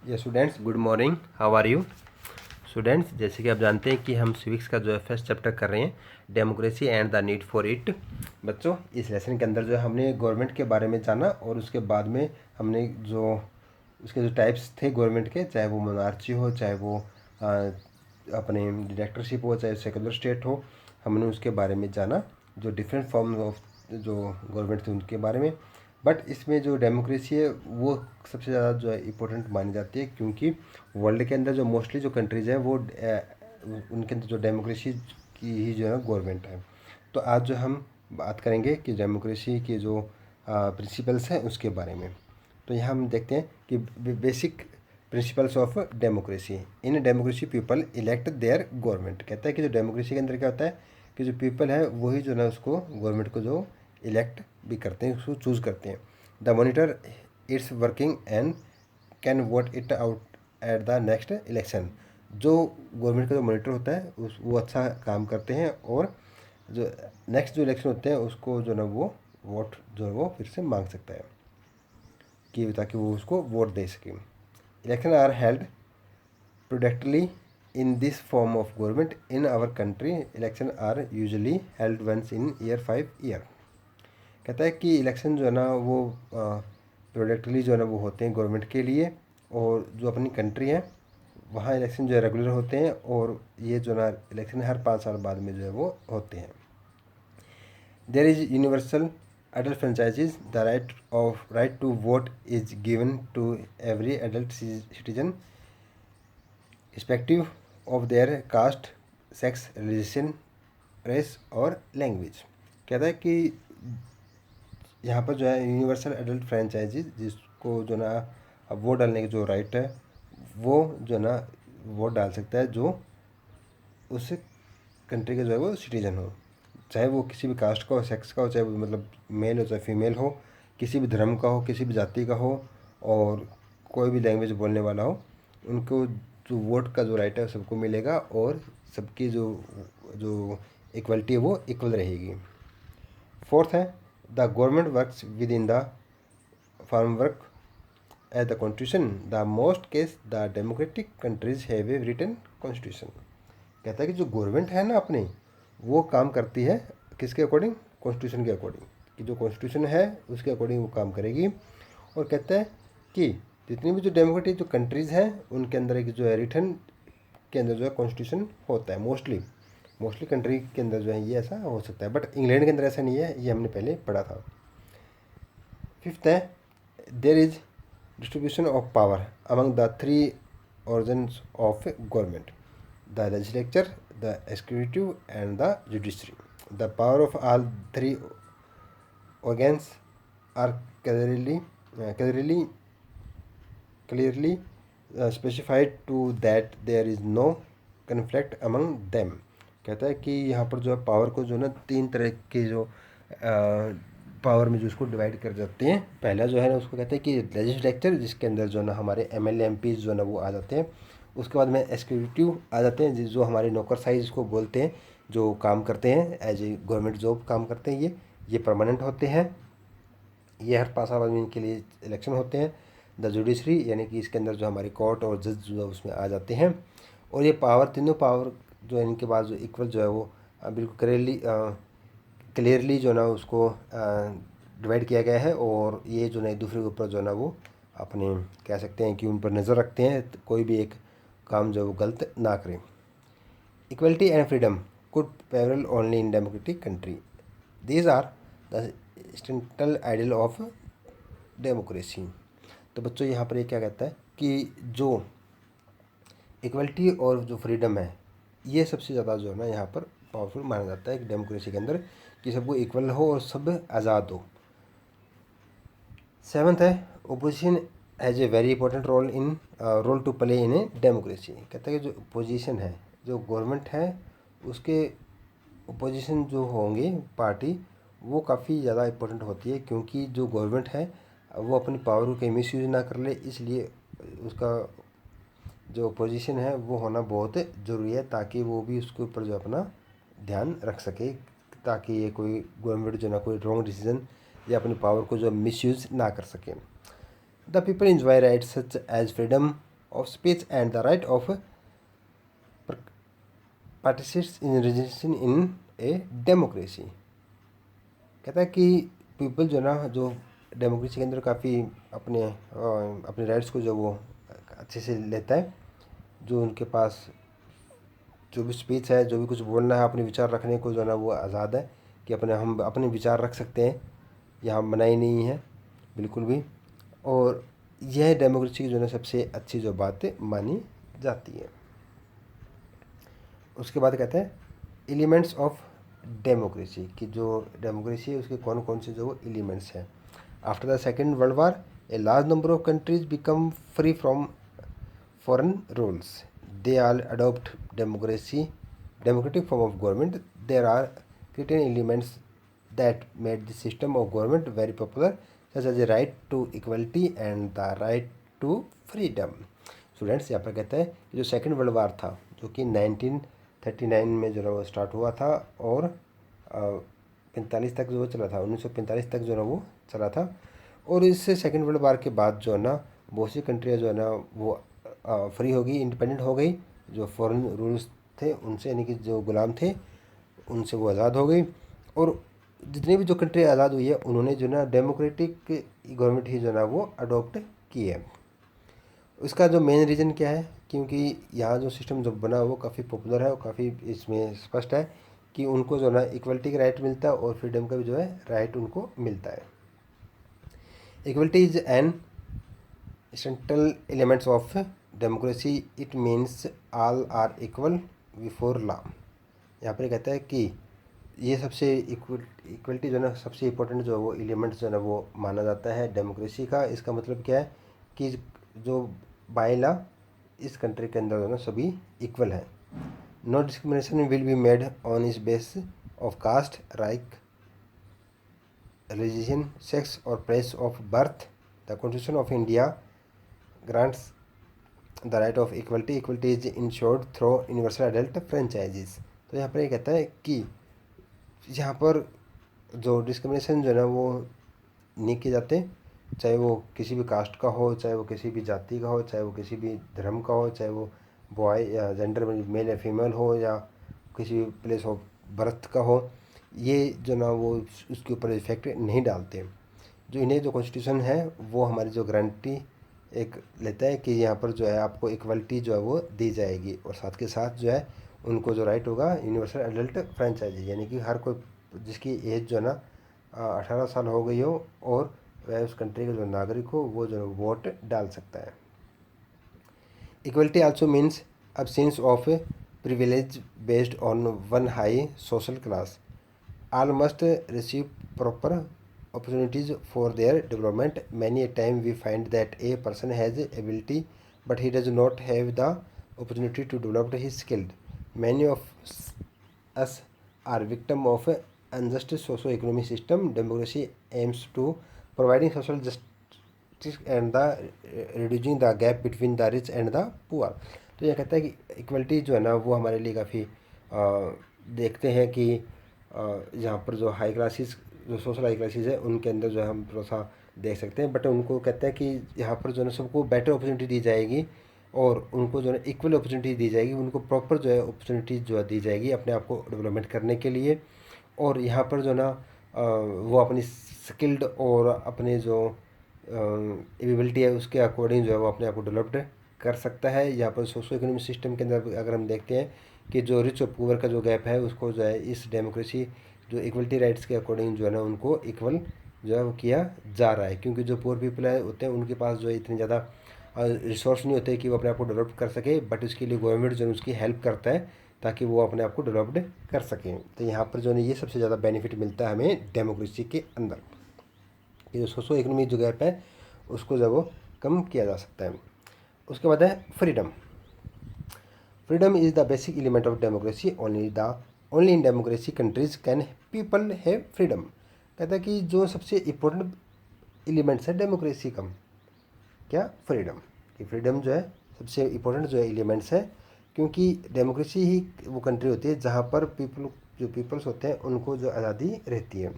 ये students good morning, how are you students. जैसे कि आप जानते हैं कि हम सिविक्स का जो है फर्स्ट चैप्टर कर रहे हैं, democracy and the need for it. बच्चों, इस लेसन के अंदर जो है हमने गवर्नमेंट के बारे में जाना और उसके बाद में हमने जो उसके जो टाइप्स थे गवर्नमेंट के, चाहे वो मोनार्ची हो, चाहे वो अपने डिक्टेटरशिप हो, चाहे सेकुलर स्टेट हो, हमने उसके बारे में जाना, जो डिफरेंट फॉर्म ऑफ जो गवर्नमेंट थे उनके बारे में। बट इसमें जो डेमोक्रेसी है वो सबसे ज़्यादा जो है इम्पोर्टेंट मानी जाती है, क्योंकि वर्ल्ड के अंदर जो मोस्टली जो कंट्रीज़ हैं वो उनके अंदर जो डेमोक्रेसी की ही जो है गवर्नमेंट है। तो आज जो हम बात करेंगे कि डेमोक्रेसी के जो प्रिंसिपल्स हैं उसके बारे में। तो यहाँ हम देखते हैं कि basic principles of democracy. In democracy people elect their government. कहता है कि जो डेमोक्रेसी के अंदर क्या होता है कि जो पीपल है वही जो ना उसको गवर्नमेंट को जो इलेक्ट भी करते हैं, उसको चूज़ करते हैं। The monitor it's working and can vote it out at the next election. जो गवर्नमेंट का जो मॉनिटर होता है वो अच्छा काम करते हैं और जो नेक्स्ट जो इलेक्शन होते हैं उसको जो ना वो वोट जो है वो फिर से मांग सकता है कि ताकि वो उसको वोट दे सके। Election are held periodically in this form of government in our country. Election are usually held once in year 5 year. कहता है कि इलेक्शन जो है ना वो प्रोडक्टली जो है ना वो होते हैं गवर्नमेंट के लिए, और जो अपनी कंट्री है वहाँ इलेक्शन जो है रेगुलर होते हैं, और ये जो ना इलेक्शन हर 5 साल बाद में जो है वो होते हैं। There is universal adult franchises. The right to vote is given to every adult citizen irrespective of their caste, sex, religion, race और लैंग्वेज। कहता है कि यहाँ पर जो है यूनिवर्सल एडल्ट फ्रेंचाइजीज, जिसको जो ना अब वोट डालने की जो राइट है वो जो ना वोट डाल सकता है जो उस कंट्री का जो है वो सिटीजन हो, चाहे वो किसी भी कास्ट का हो, सेक्स का हो, चाहे वो मतलब मेल हो चाहे फीमेल हो, किसी भी धर्म का हो, किसी भी जाति का हो, और कोई भी लैंग्वेज बोलने वाला हो, उनको जो वोट का जो राइट है सबको मिलेगा, और सबकी जो जो इक्वलिटी है वो इक्वल रहेगी। फोर्थ है the government works with in the framework as the constitution. The most case the democratic countries have a written constitution. कहता है कि जो गवर्नमेंट है ना अपनी, वो काम करती है किसके अकॉर्डिंग? कॉन्स्टिट्यूशन के अकॉर्डिंग, कि जो कॉन्स्टिट्यूशन है उसके अकॉर्डिंग वो काम करेगी। और कहता है कि जितनी भी जो डेमोक्रेटिक जो कंट्रीज़ हैं उनके अंदर एक जो है रिटर्न के अंदर जो है कॉन्स्टिट्यूशन होता है। मोस्टली कंट्री के अंदर जो है ये ऐसा हो सकता है, बट इंग्लैंड के अंदर ऐसा नहीं है, ये हमने पहले पढ़ा था। फिफ्थ है there is distribution of power among the three organs of government: the legislature, the executive, and the judiciary. The power of all three organs are clearly specified to that there is no conflict among them. कहता है कि यहाँ पर जो है power को जो ना 3 तरह के जो पावर में जो उसको डिवाइड कर जाते हैं। पहला जो है ना उसको कहते हैं कि लेजिस्लेचर, जिसके अंदर जो ना हमारे एमएलए एमपीज जो ना वो आ जाते हैं। उसके बाद में एग्जीक्यूटिव आ जाते हैं, जो हमारे नौकरशाही जिसको बोलते हैं, जो काम करते हैं एज ए गवर्नमेंट जॉब काम करते हैं, ये परमानेंट होते हैं, ये हर 5 साल बाद में इनके लिए इलेक्शन होते हैं। द जुडिशरी, यानी कि इसके अंदर जो हमारे कोर्ट और जज जो है उसमें आ जाते हैं। और ये पावर, तीनों पावर जो है इनके पास जो इक्वल जो है वो बिल्कुल क्लियरली जो ना उसको डिवाइड किया गया है, और ये जो ना एक दूसरे के ऊपर जो ना वो अपने कह सकते हैं कि उन पर नज़र रखते हैं, तो कोई भी एक काम जो वो गलत ना करें। Equality and freedom could prevail only in democratic country. These are the essential ideal of democracy. तो बच्चों यहाँ पर ये क्या कहता है कि जो इक्वलिटी और जो फ्रीडम है ये सबसे ज़्यादा जो है ना यहाँ पर पावरफुल माना जाता है कि डेमोक्रेसी के अंदर, कि सबको इक्वल हो और सब आज़ाद हो। सेवन्थ है opposition has a very important role to play in a democracy. कहता है कि जो ओपोजिशन है, जो गवर्नमेंट है उसके ओपोजिशन जो होंगे पार्टी, वो काफ़ी ज़्यादा इम्पोर्टेंट होती है, क्योंकि जो गवर्नमेंट है वो अपनी पावर को कहीं मिस यूज़ ना कर ले, इसलिए उसका जो ओपोजिशन है वो होना बहुत ज़रूरी है, ताकि वो भी उसके ऊपर जो अपना ध्यान रख सके, ताकि ये कोई गवर्नमेंट जो ना कोई रॉन्ग डिसीजन या अपनी पावर को जो मिसयूज़ ना कर सके। The people enjoy rights such as freedom, of speech and the right of participation in a democracy. कहता है कि पीपल जो ना जो डेमोक्रेसी के अंदर काफ़ी अपने राइट्स को जो वो अच्छे से लेता है, जो उनके पास जो भी स्पीच है, जो भी कुछ बोलना है, अपने विचार रखने को जो है ना वो आज़ाद है कि हम अपने विचार रख सकते हैं, यहाँ मनाही नहीं है बिल्कुल भी। और यह डेमोक्रेसी की जो है सबसे अच्छी जो बात मानी जाती है। उसके बाद कहते हैं एलिमेंट्स ऑफ डेमोक्रेसी, कि जो डेमोक्रेसी है उसके कौन कौन से जो एलिमेंट्स हैं। After the second world war a large number of countries become free from foreign rules. They all adopt democratic form of government. There are certain elements that made the system of government very popular, such as the right to equality and the right to freedom. Students यहाँ पर कहते हैं कि जो second world war था, जो कि 1939 में जो है वो स्टार्ट हुआ था और 45 तक जो वो चला था, 1945 तक जो है वो चला था। और इस सेकेंड वर्ल्ड वार के बाद जो है ना बहुत सी कंट्रियाँ जो है ना वो फ्री हो गई, इंडिपेंडेंट हो गई, जो फॉरेन रूल्स थे उनसे, यानी कि जो गुलाम थे उनसे वो आज़ाद हो गई। और जितनी भी जो कंट्री आज़ाद हुई है उन्होंने जो ना डेमोक्रेटिक गवर्नमेंट ही जो ना वो अडोप्ट की है। उसका जो मेन रीज़न क्या है, क्योंकि यहाँ जो सिस्टम जो बना वो काफ़ी पॉपुलर है और काफ़ी इसमें स्पष्ट है कि उनको जो ना इक्वलिटी का राइट मिलता है और फ्रीडम का भी जो है राइट उनको मिलता है। Equality is an essential elements of democracy. It means all are equal before law. यहाँ पर कहता है कि ये सबसे इक्वलिटी जो है ना सबसे इम्पोर्टेंट जो वो एलिमेंट्स जो है ना वो माना जाता है डेमोक्रेसी का। इसका मतलब क्या है कि जो बाय लॉ इस कंट्री के अंदर जो है ना सभी इक्वल है। No discrimination will be made on is base of caste, race, religion, sex और place of birth. The constitution of India grants the right of equality. Equality is ensured through universal adult franchises. तो यहाँ पर ये कहता है कि यहाँ पर जो डिस्क्रिमिनेशन जो है ना वो नहीं किए जाते, चाहे वो किसी भी कास्ट का हो, चाहे वो किसी भी जाति का हो, चाहे वो किसी भी धर्म का हो, चाहे वो बॉय या जेंडर में मेल या फीमेल हो, या किसी भी प्लेस ऑफ बर्थ का हो, ये जो ना वो उसके ऊपर इफेक्ट नहीं डालते। जो इन्हें जो कॉन्स्टिट्यूशन है वो हमारी जो गारंटी एक लेता है कि यहाँ पर जो है आपको इक्वलिटी जो है वो दी जाएगी, और साथ के साथ जो है उनको जो राइट होगा यूनिवर्सल एडल्ट फ्रेंचाइजी, यानी कि हर कोई जिसकी एज जो है ना 18 साल हो गई हो और वह उस कंट्री का जो नागरिक हो वो जो वोट डाल सकता है। Equality also means absence of privilege based on one high social class. All must receive proper opportunities for their development. Many a time we find that a person has ability but he does not have the opportunity to develop his skill. Many of us are victim of unjust socio-economic system. Democracy aims to providing social justice and the reducing the gap between the rich and the poor. तो यह कहता है कि equality जो है ना वो हमारे लिए काफ़ी देखते हैं कि यहाँ पर जो हाई क्लासेस, जो सोशल हाई क्लासेस है उनके अंदर जो है हम थोड़ा सा देख सकते हैं, बट उनको कहते हैं कि यहाँ पर जो है सबको बेटर अपॉर्चुनिटी दी जाएगी और उनको जो है इक्वल अपॉर्चुनिटी दी जाएगी, उनको प्रॉपर जो है अपॉर्चुनिटी जो है दी जाएगी अपने आप को डेवलपमेंट करने के लिए। और यहाँ पर जो है ना वो अपनी स्किल्ड और अपने जो एबिलिटी है उसके अकॉर्डिंग जो है वो अपने आप को डेवलप्ड कर सकता है। यहाँ पर सोशो इकोनॉमिक सिस्टम के अंदर अगर हम देखते हैं कि जो रिच और पुअर का जो गैप है उसको जो है इस डेमोक्रेसी जो इक्वलिटी राइट्स के अकॉर्डिंग जो है ना उनको इक्वल जो है वो किया जा रहा है, क्योंकि जो पुअर पीपल है होते हैं उनके पास जो है इतनी ज़्यादा रिसोर्स नहीं होते कि वो अपने आप को डेवलप कर सके, बट इसके लिए गवर्नमेंट जो है उसकी हेल्प करता है ताकि वो अपने आप को डेवलप्ड कर सकें। तो यहाँ पर जो है ये सबसे ज़्यादा बेनिफिट मिलता है हमें डेमोक्रेसी के अंदर, कि जो सोशो इकोनॉमिक जो गैप है उसको जो वो कम किया जा सकता है। उसके बाद है freedom. Freedom is the basic element of democracy. Only in democracy countries can people have freedom. कहता है कि जो सबसे इम्पोर्टेंट एलिमेंट्स है डेमोक्रेसी का क्या, फ्रीडम, कि फ्रीडम जो है सबसे इम्पोर्टेंट जो है एलिमेंट्स है, क्योंकि डेमोक्रेसी ही वो कंट्री होती है जहाँ पर पीपल्स होते हैं उनको जो आज़ादी रहती है.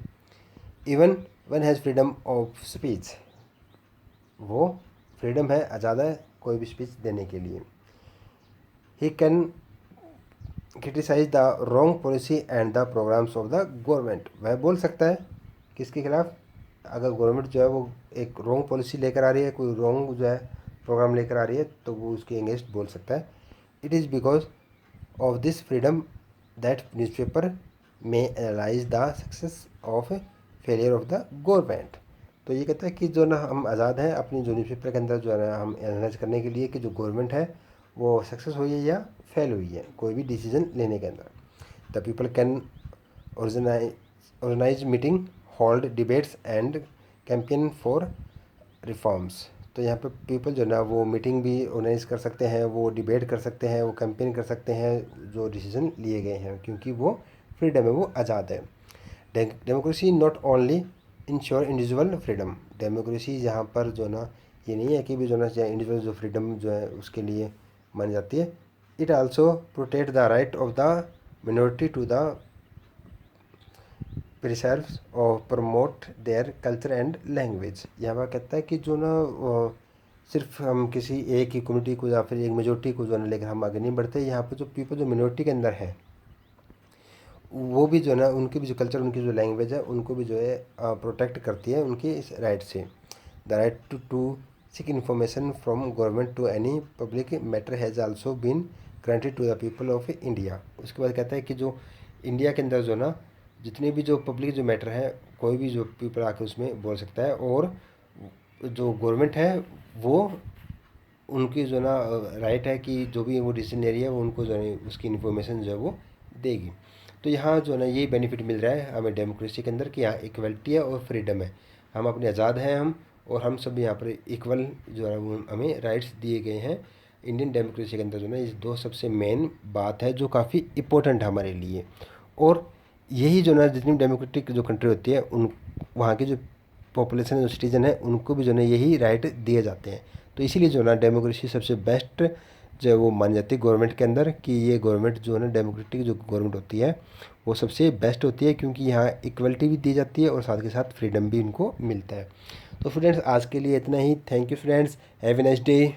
Even one has freedom of speech, वो फ्रीडम है, आज़ाद है कोई भी स्पीच देने के लिए। He can criticise the wrong policy and the programmes of the government. वह बोल सकता है किसके खिलाफ? अगर गवर्नमेंट जो है वो एक रॉन्ग पॉलिसी लेकर आ रही है, कोई रॉन्ग जो है प्रोग्राम लेकर आ रही है, तो वो उसके अगेंस्ट बोल सकता है। It is because of this freedom that newspaper में analyse the success of failure of the government. तो ये कहता है कि जो ना हम आज़ाद हैं अपनी जो न्यूज़पेपर के अंदर जो है ना हम एनालाइज करने के लिए कि जो गवर्नमेंट है वो सक्सेस हुई है या फेल हुई है कोई भी डिसीजन लेने के अंदर। The people can organise meeting, hold debates and campaign for reforms. तो यहाँ पे पीपल जो ना वो मीटिंग भी ऑर्गेनाइज कर सकते हैं, वो डिबेट कर सकते हैं, वो कैंपेन कर सकते हैं जो डिसीजन लिए गए हैं, क्योंकि वो फ्रीडम है, वो आज़ाद है। Democracy not only ensure individual freedom. Democracy यहाँ पर जो ना ये नहीं है कि भी जो ना इंडिविजुअल जो फ्रीडम जो है उसके लिए मानी जाती है। It also protect the right of the minority to the preserves और promote their culture and language. यहाँ पर कहता है कि जो ना सिर्फ हम किसी एक ही कम्युनिटी को या फिर एक मेजोरिटी को जो है लेकर हम आगे नहीं बढ़ते। यहाँ पर जो पीपल जो मिनॉरिटी के अंदर है वो भी जो है ना उनकी भी जो कल्चर, उनकी जो लैंग्वेज है उनको भी जो है प्रोटेक्ट करती है उनकी इस राइट से। The right to seek information from government to any public matter has also been granted to the people of India. उसके बाद कहता है कि जो इंडिया के अंदर जो ना जितने भी जो पब्लिक जो मैटर है कोई भी जो पीपल आके उसमें बोल सकता है, और जो गवर्नमेंट है वो उनकी जो ना राइट है कि जो भी वो डिसीजन ले रही है वो उनको जो है उसकी इन्फॉर्मेशन जो है वो देगी। तो यहाँ जो है ना यही बेनिफिट मिल रहा है हमें डेमोक्रेसी के अंदर कि यहाँ इक्वलिटी है और फ्रीडम है, हम अपने आज़ाद हैं हम, और हम सब यहाँ पर इक्वल जो है वो हमें राइट्स दिए गए हैं। इंडियन डेमोक्रेसी के अंदर जो है इस दो सबसे मेन बात है जो काफ़ी इम्पोर्टेंट है हमारे लिए। और यही जो ना जितनी डेमोक्रेटिक जो कंट्री होती है उन वहाँ की जो पॉपुलेशन जो सिटीजन है उनको भी जो है यही राइट दिए जाते हैं। तो इसीलिए जो ना डेमोक्रेसी सबसे बेस्ट जो है वो मानी जाती है गवर्नमेंट के अंदर कि ये गवर्नमेंट जो है ना डेमोक्रेटिक जो गवर्नमेंट होती है वो सबसे बेस्ट होती है, क्योंकि यहाँ इक्वलिटी भी दी जाती है और साथ के साथ फ्रीडम भी इनको मिलता है। तो फ्रेंड्स आज के लिए इतना ही। Thank you friends, have a nice day.